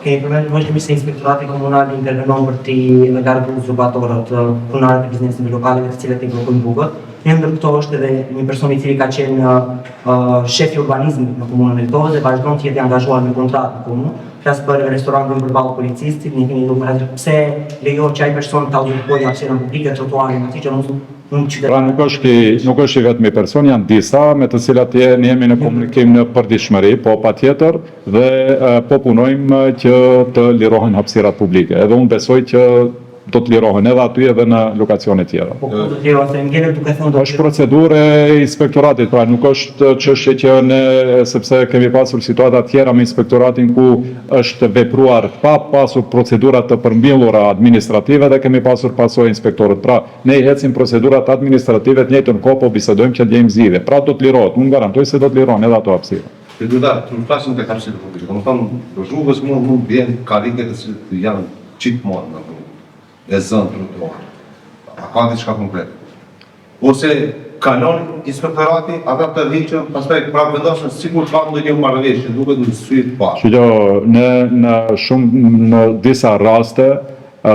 Kemi përmendur më shumë se Inspektorati Komunal intervenon për t'i larguar zubatorët, punëtarët e biznesit lokal të cilët i blokojnë rrugët. Një ndër këto është edhe një person i cili ka qenë shefi urbanizmit në komunën e Litovis dhe vazhdon të jetë i angazhuar në kontratë në komunë. Flas për restorantin përballë policistit, ne kemi dukur pse lejon që ai person ta uzurpojë hapësirën publike trotuarin aty që Pra nuk është i vetëm i person, janë disa me të cilat jemi në komunikim në përditshmëri, po patjetër dhe po punojmë që të lirohen hapësirat publike. Edhe unë besoj që do të lirohen edhe aty edhe në lokacione tjera. Është procedurë e inspektoratit, pra nuk është çështje që ne, sepse kemi pasur situata tjera me inspektoratin ku është vepruar pa pasur procedurat të përmbjellura administrative dhe kemi pasur pasojë inspektorët. Pra ne i ecim procedurat administrative të njëjtën kohë, po bisedojmë që gjejmë zgjidhje. Pra do të lirohet, unë garantoj se do të lirohen edhe ato hapësira. Të flasim tek hapësirët publike. Domethënë rrugës mund vjen karike të cilët janë çitmon në e zënë trotuar. A ka diçka konkrete? Ose kalon inspektorati, ata të rriqën, pastaj prapë vendosën sikur ka ndonjë marrëveshje, duket në sy të parë. Në disa raste,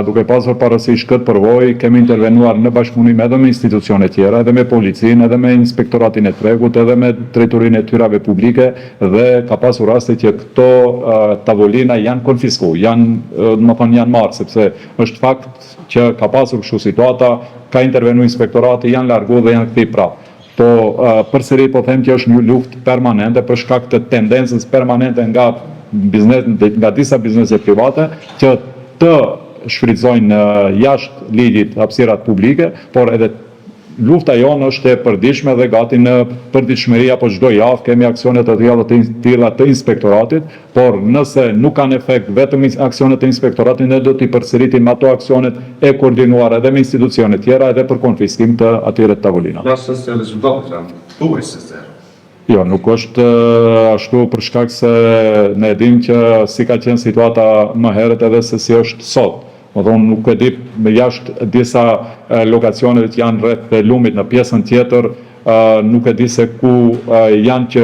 duke pasur parasysh këtë përvojë, kemi intervenuar në bashkëpunim edhe me institucione tjera, edhe me policinë, edhe me inspektoratin e tregut, edhe me drejtorinë e tyrave publike dhe ka pasur raste që këto tavolina janë konfisku, janë marrë, sepse është fakt që ka pasur kështu situata, ka intervenu inspektorati, janë largu dhe janë kthyer prapë. Po përsëri po them që është një luftë permanente për shkak të tendencës permanente nga disa biznese private që të shfrytëzojnë jashtë ligjit hapësirat publike, por edhe lufta jonë është e përditshme dhe gati në përditshmëri apo çdo javë kemi aksione të tilla të inspektoratit, por nëse nuk kanë efekt vetëm aksionet e inspektoratit, ne do t'i përsëritim ato aksionet e koordinuara edhe me institucione tjera edhe për konfiskim të atyre tavolinave. Nëse rezultatet janë thuajse. Jo, nuk është ashtu për shkak se ne dim që si ka qenë situata më herët edhe se si është sot. Nuk e di me jashtë disa lokacionet që janë rreth lumit në pjesën tjetër, nuk e di se ku janë që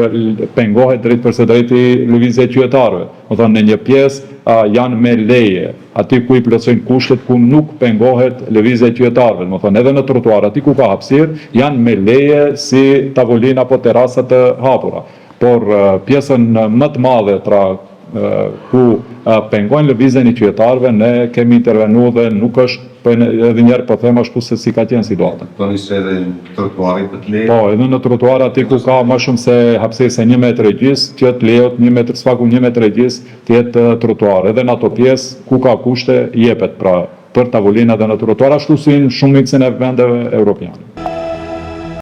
pengohet drejt përse drejti lëvizje qytetarëve. Në një pjesë janë me leje, aty ku i plotësojnë kushtet ku nuk pengohet lëvizje qytetarëve. Edhe në trotuar, aty ku ka hapësirë, janë me leje si tavolina apo terasat të hapura. Por pjesën më të madhe, ku pengojnë lëvizjen e qytetarëve, ne kemi intervenu dhe nuk është edhe njerë po them ashtu se si ka qenë situata. Po nisë edhe në trotuarit të leje? Po, edhe në trotuar aty ku ka më shumë se hapësirë se 1 metër e gjysmë, që të lejohet sfaku 1 metër e gjysmë të jetë trotuar. Edhe në ato pjesë ku ka kushte jepet pra për tavolina dhe në trotuar, ashtu si në shumicën e vendeve evropiane.